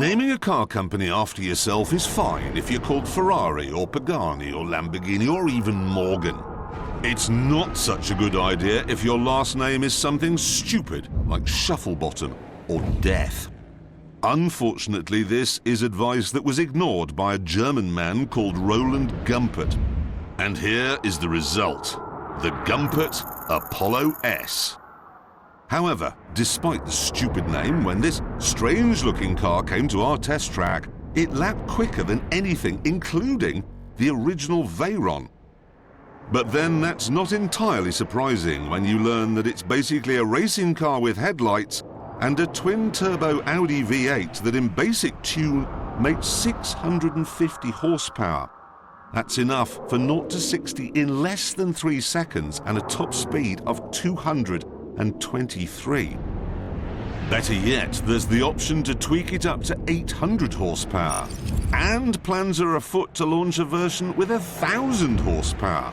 Naming a car company after yourself is fine if you're called Ferrari or Pagani or Lamborghini or even Morgan. It's not such a good idea if your last name is something stupid like Shufflebottom or Death. Unfortunately, this is advice that was ignored by a German man called Roland Gumpert. And here is the result: the Gumpert Apollo S. However, despite the stupid name, when this strange-looking car came to our test track, it lapped quicker than anything, including the original Veyron. But then that's not entirely surprising when you learn that it's basically a racing car with headlights and a twin-turbo Audi V8 that in basic tune makes 650 horsepower. That's enough for 0 to 60 in less than 3 seconds and a top speed of 223. Better yet, there's the option to tweak it up to 800 horsepower. And plans are afoot to launch a version with 1,000 horsepower.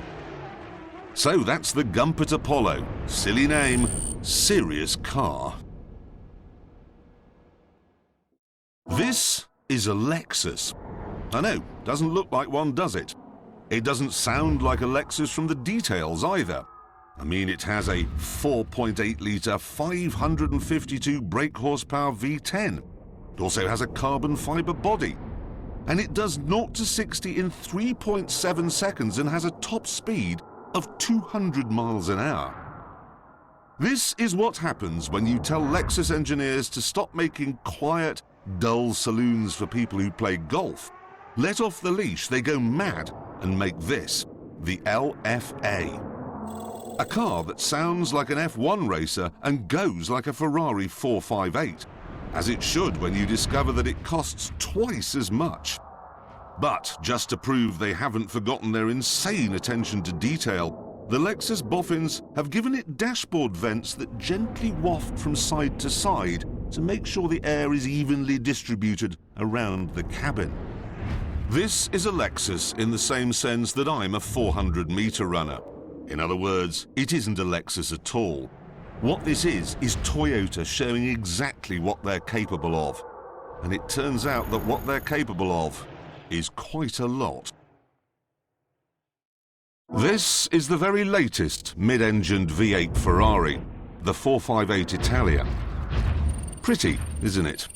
So that's the Gumpert Apollo. Silly name, serious car. This is a Lexus. I know, doesn't look like one, does it? It doesn't sound like a Lexus from the details either. I mean, it has a 4.8-litre, 552 brake horsepower V10. It also has a carbon fibre body. And it does 0 to 60 in 3.7 seconds and has a top speed of 200 miles an hour. This is what happens when you tell Lexus engineers to stop making quiet, dull saloons for people who play golf. Let off the leash, they go mad and make this, the LFA. A car that sounds like an F1 racer and goes like a Ferrari 458, as it should when you discover that it costs twice as much. But just to prove they haven't forgotten their insane attention to detail, the Lexus boffins have given it dashboard vents that gently waft from side to side to make sure the air is evenly distributed around the cabin. This is a Lexus in the same sense that I'm a 400-meter runner. In other words, it isn't a Lexus at all. What this is Toyota showing exactly what they're capable of. And it turns out that what they're capable of is quite a lot. This is the very latest mid-engined V8 Ferrari, the 458 Italia. Pretty, isn't it?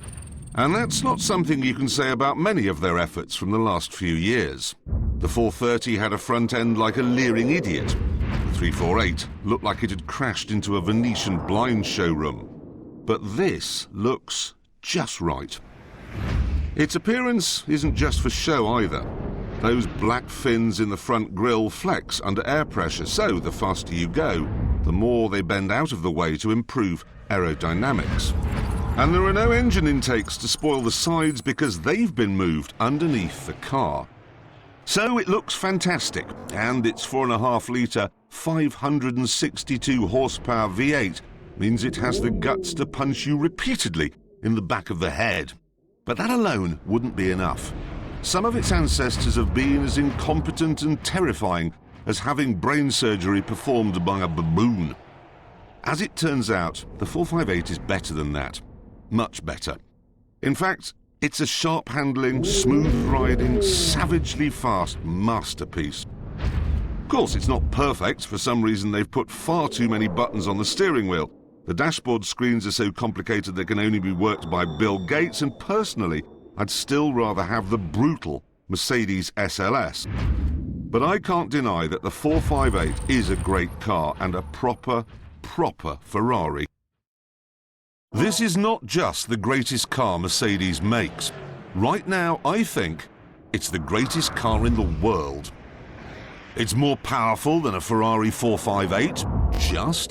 And that's not something you can say about many of their efforts from the last few years. The 430 had a front end like a leering idiot. The 348 looked like it had crashed into a Venetian blind showroom. But this looks just right. Its appearance isn't just for show either. Those black fins in the front grille flex under air pressure, so the faster you go, the more they bend out of the way to improve aerodynamics. And there are no engine intakes to spoil the sides because they've been moved underneath the car. So it looks fantastic, and its 4.5-litre, 562 horsepower V8 means it has the guts to punch you repeatedly in the back of the head. But that alone wouldn't be enough. Some of its ancestors have been as incompetent and terrifying as having brain surgery performed by a baboon. As it turns out, the 458 is better than that. Much better. In fact, it's a sharp-handling, smooth-riding, savagely fast masterpiece. Of course, it's not perfect. For some reason, they've put far too many buttons on the steering wheel. The dashboard screens are so complicated they can only be worked by Bill Gates, and personally, I'd still rather have the brutal Mercedes SLS. But I can't deny that the 458 is a great car and a proper Ferrari. This is not just the greatest car Mercedes makes. Right now, I think it's the greatest car in the world. It's more powerful than a Ferrari 458,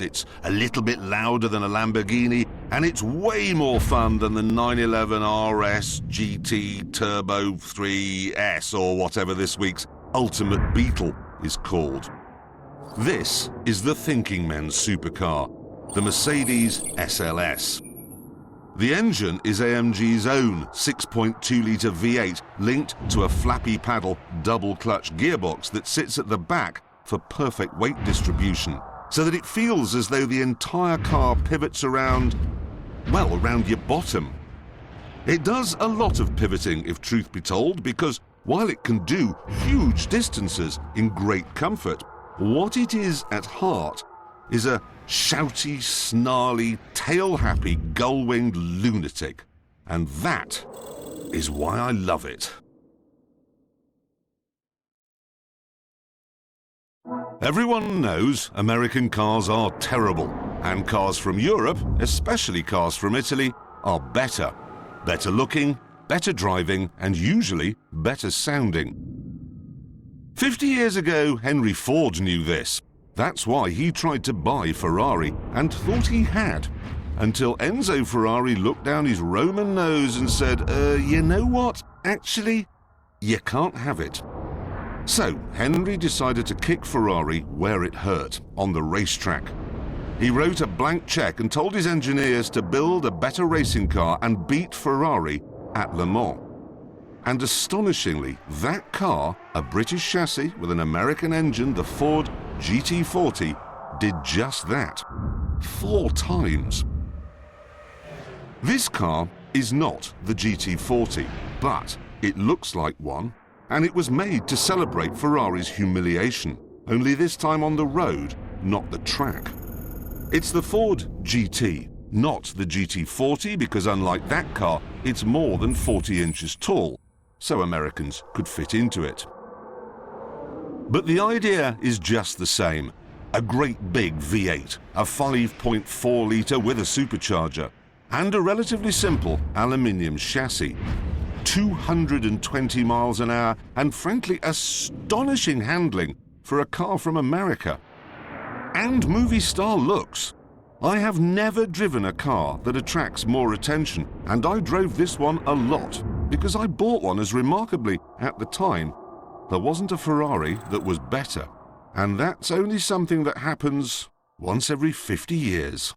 it's a little bit louder than a Lamborghini, and it's way more fun than the 911 RS GT Turbo 3S or whatever this week's Ultimate Beetle is called. This is the thinking men's supercar, the Mercedes SLS. The engine is AMG's own 6.2-litre V8 linked to a flappy paddle double-clutch gearbox that sits at the back for perfect weight distribution, so that it feels as though the entire car pivots around your bottom. It does a lot of pivoting, if truth be told, because while it can do huge distances in great comfort, what it is at heart is a shouty, snarly, tail-happy, gull-winged lunatic. And that is why I love it. Everyone knows American cars are terrible, and cars from Europe, especially cars from Italy, are better. Better looking, better driving, and usually better sounding. 50 years ago, Henry Ford knew this. That's why he tried to buy Ferrari and thought he had, until Enzo Ferrari looked down his Roman nose and said, you know what? Actually, you can't have it. So, Henry decided to kick Ferrari where it hurt, on the racetrack. He wrote a blank check and told his engineers to build a better racing car and beat Ferrari at Le Mans. And astonishingly, that car, a British chassis with an American engine, the Ford GT40, did just that. 4 times. This car is not the GT40, but it looks like one, and it was made to celebrate Ferrari's humiliation, only this time on the road, not the track. It's the Ford GT, not the GT40, because unlike that car, it's more than 40 inches tall, so Americans could fit into it. But the idea is just the same. A great big V8, a 5.4 litre with a supercharger, and a relatively simple aluminium chassis. 220 miles an hour, and frankly astonishing handling for a car from America. And movie star looks. I have never driven a car that attracts more attention, and I drove this one a lot, because I bought one as remarkably, at the time, there wasn't a Ferrari that was better. And that's only something that happens once every 50 years.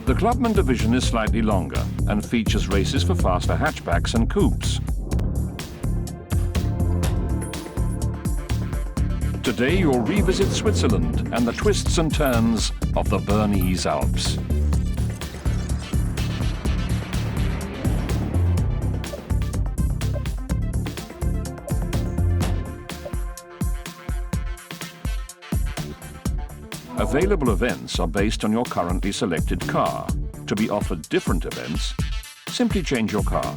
The Clubman Division is slightly longer and features races for faster hatchbacks and coupes. Today you'll revisit Switzerland and the twists and turns of the Bernese Alps. Available events are based on your currently selected car. To be offered different events, simply change your car.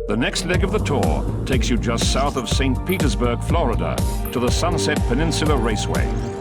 The next leg of the tour takes you just south of St. Petersburg, Florida, to the Sunset Peninsula Raceway.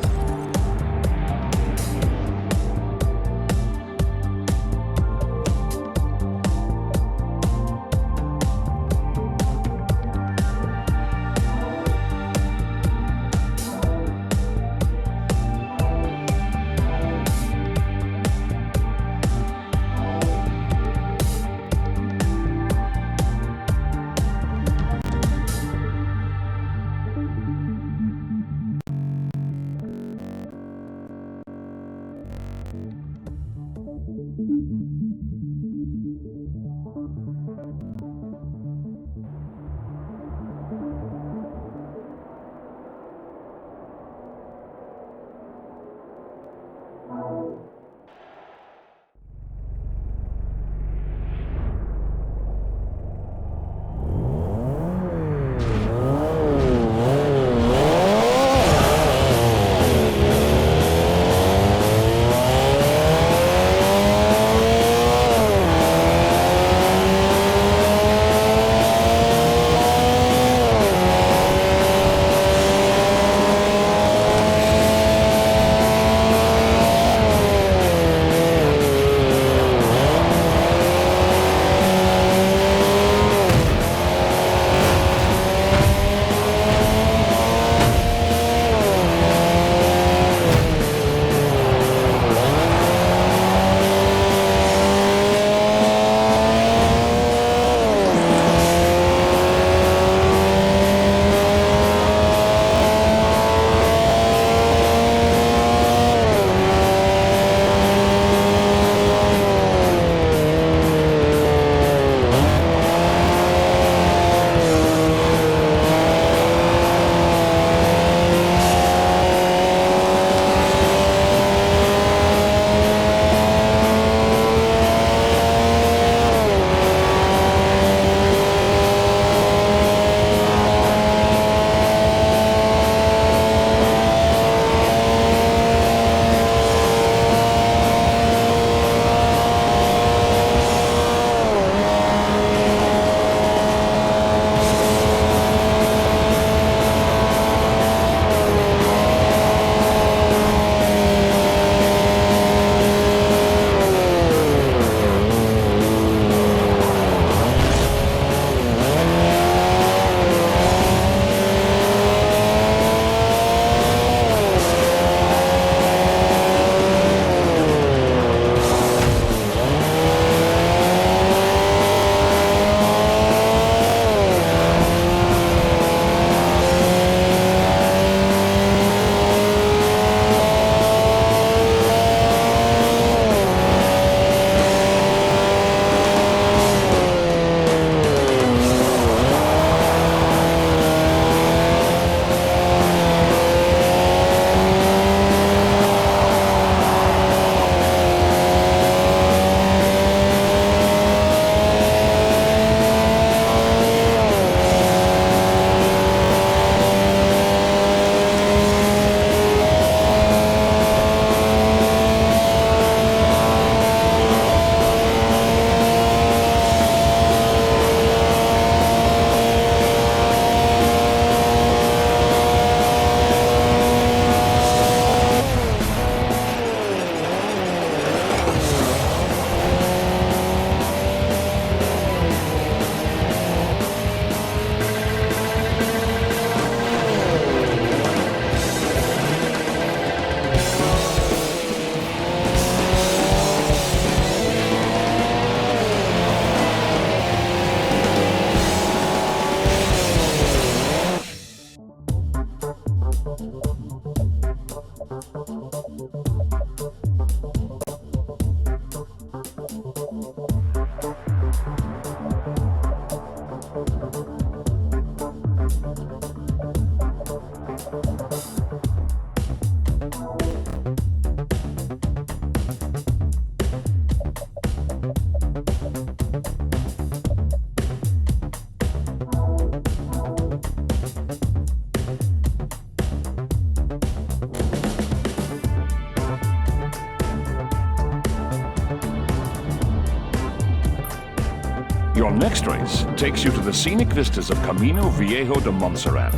Your next race takes you to the scenic vistas of Camino Viejo de Montseerat.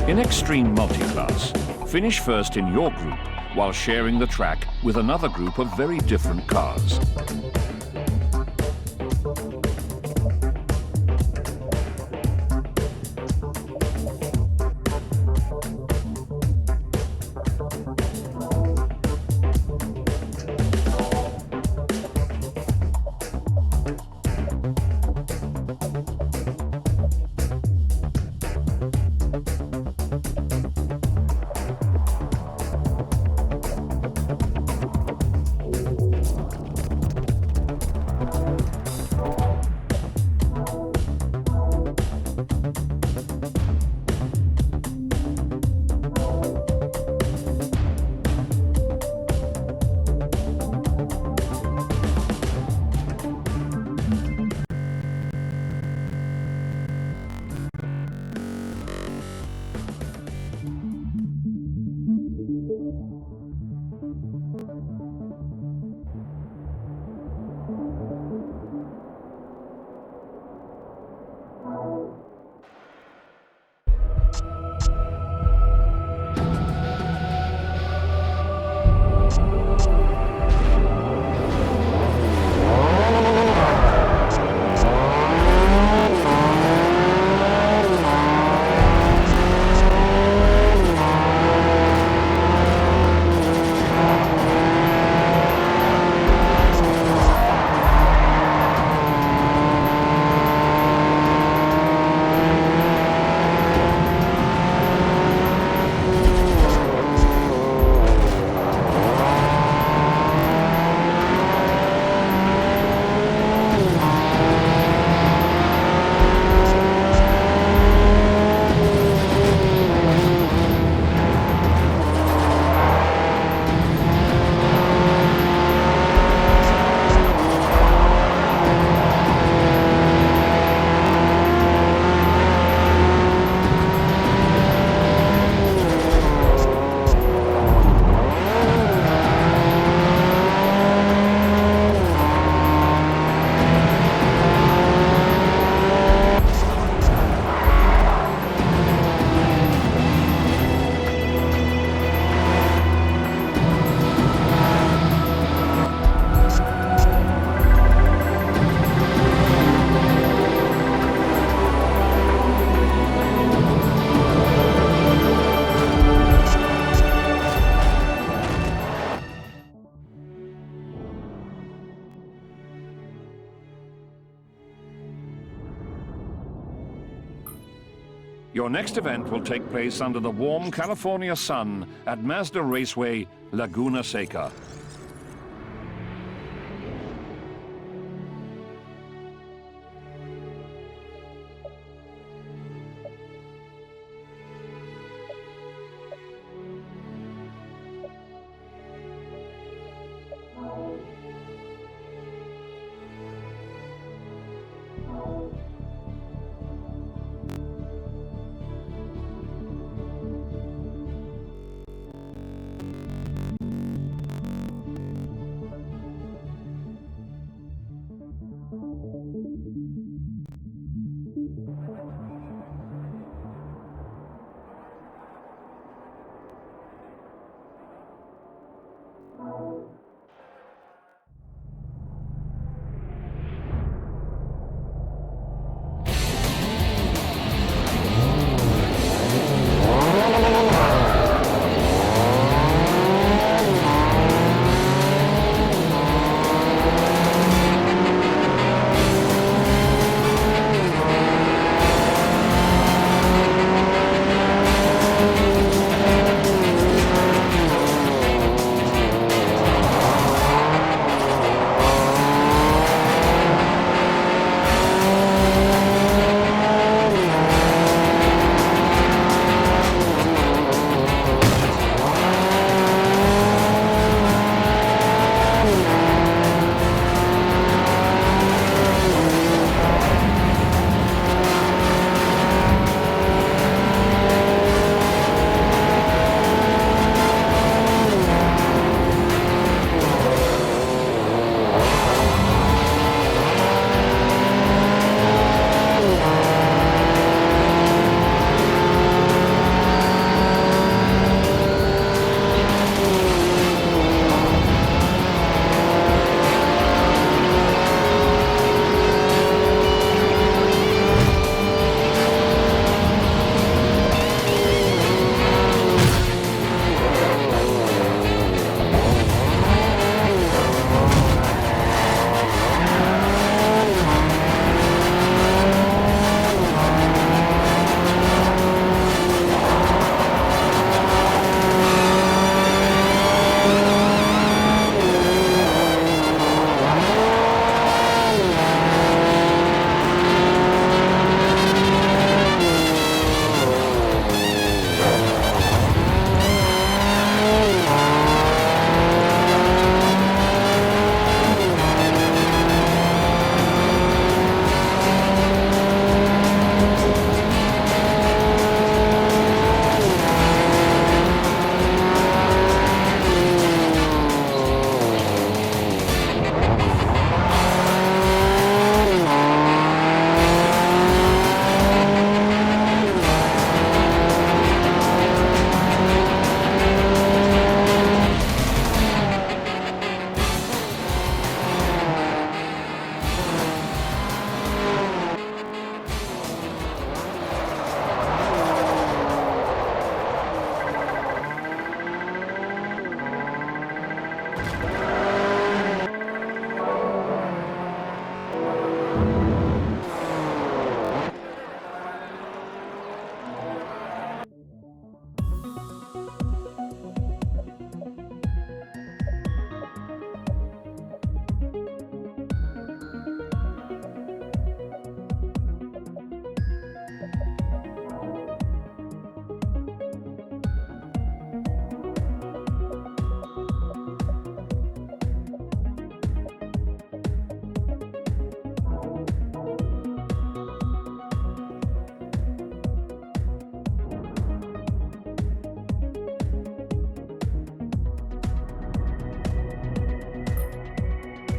In extreme multi-class, finish first in your group while sharing the track with another group of very different cars. Your next event will take place under the warm California sun at Mazda Raceway, Laguna Seca.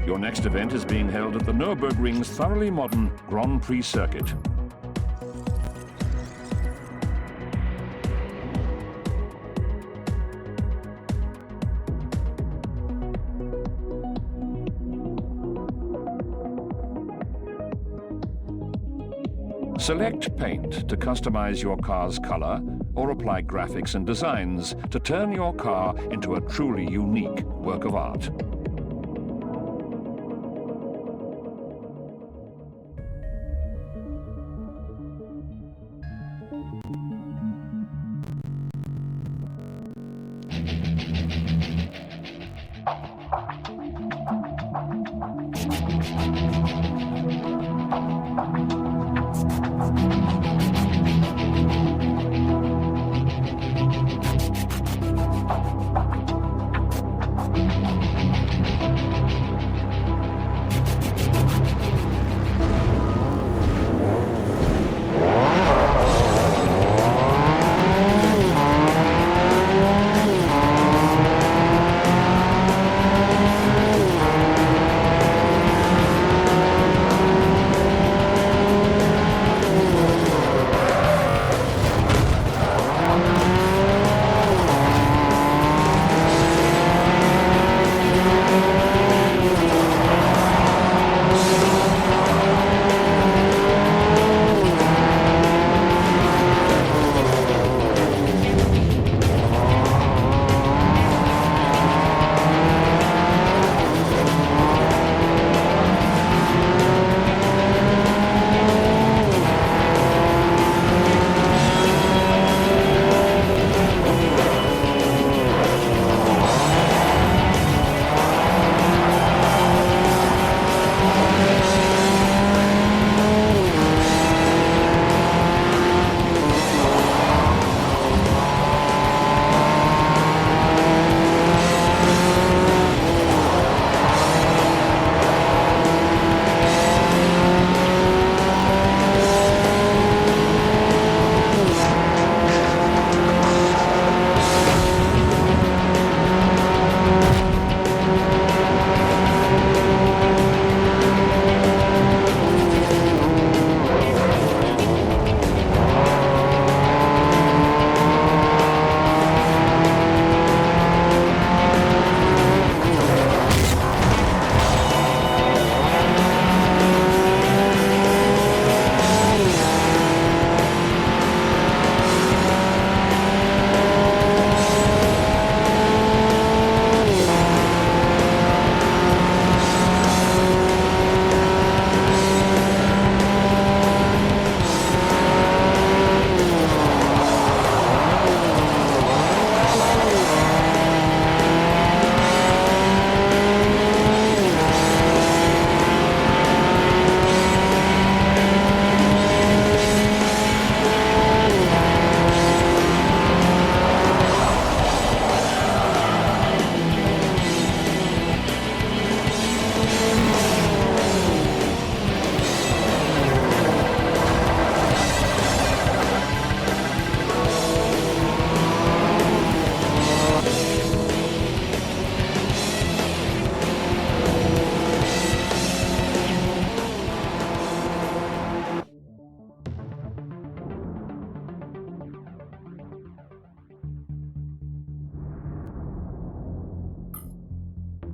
Your next event is being held at the Nurburgring's thoroughly modern Grand Prix circuit. Select paint to customize your car's color or apply graphics and designs to turn your car into a truly unique work of art.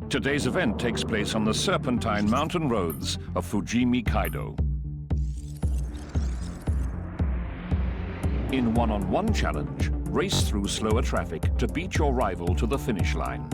Today's event takes place on the serpentine mountain roads of Fujimi Kaido. In one-on-one challenge, race through slower traffic to beat your rival to the finish line.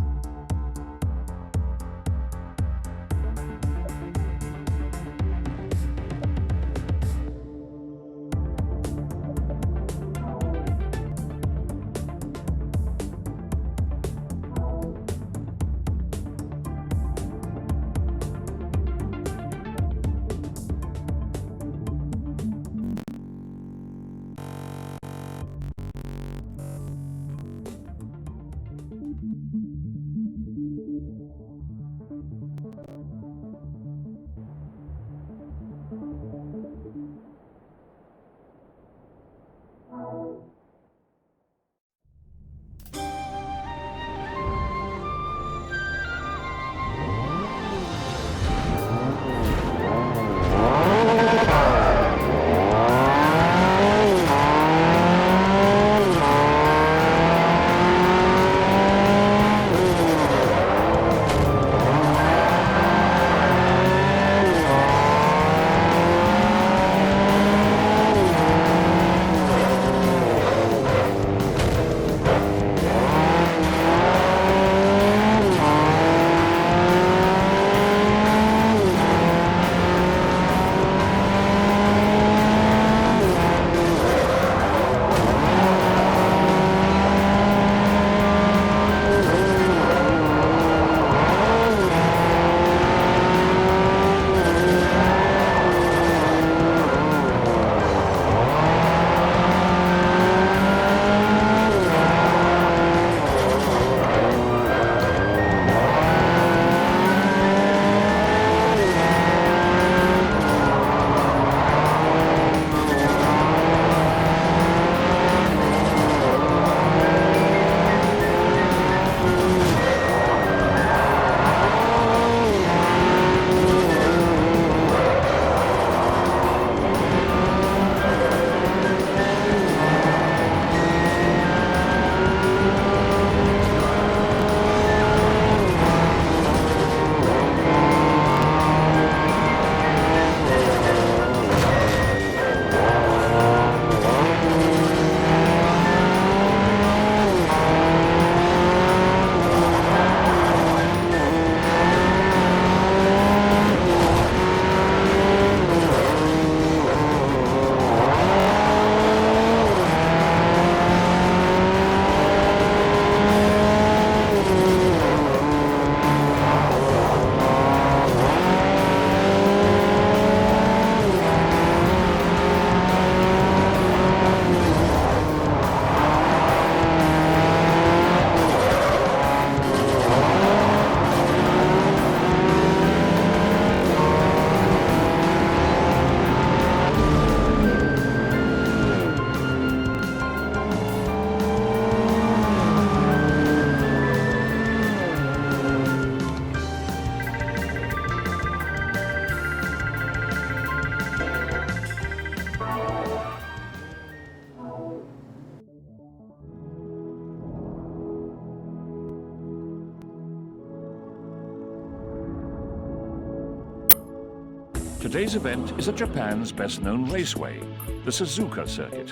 Today's event is at Japan's best-known raceway, the Suzuka circuit.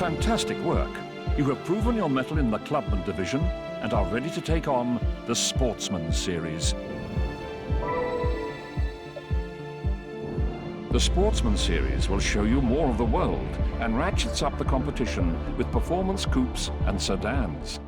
Fantastic work. You have proven your mettle in the Clubman Division and are ready to take on the Sportsman Series. The Sportsman Series will show you more of the world and ratchets up the competition with performance coupes and sedans.